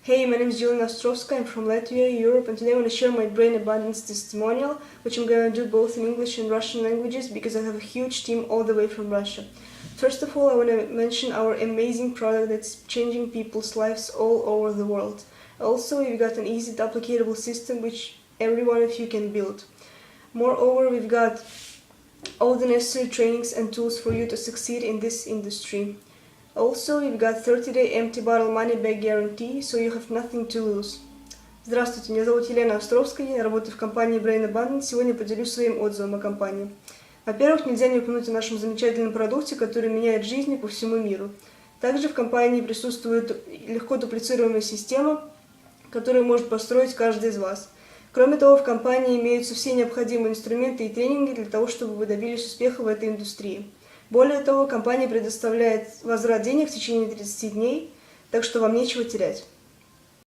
Hey, my name is Jelena Ostrovska. I'm from Latvia, Europe, and today I want to share my brain abundance testimonial, which I'm going to do both in English and Russian languages because I have a huge team all the way from Russia. First of all, I want to mention our amazing product that's changing people's lives all over the world. Also, we've got an easy to applicable system which every one of you can build. Moreover, we've got all the necessary trainings and tools for you to succeed in this industry. Also, we've got 30-day empty bottle money back guarantee, so you have nothing to lose. Здравствуйте, меня зовут Елена Островская, я работаю в компании Brain Abundance. Сегодня поделюсь своим отзывом о компании. Во-первых, нельзя не упомянуть о нашем замечательном продукте, который меняет жизни по всему миру. Также в компании присутствует легко дуплицируемая система, которую может построить каждый из вас. Кроме того, в компании имеются все необходимые инструменты и тренинги для того, чтобы вы добились успеха в этой индустрии. Более того, компания предоставляет возврат денег в течение 30 дней, так что вам нечего терять.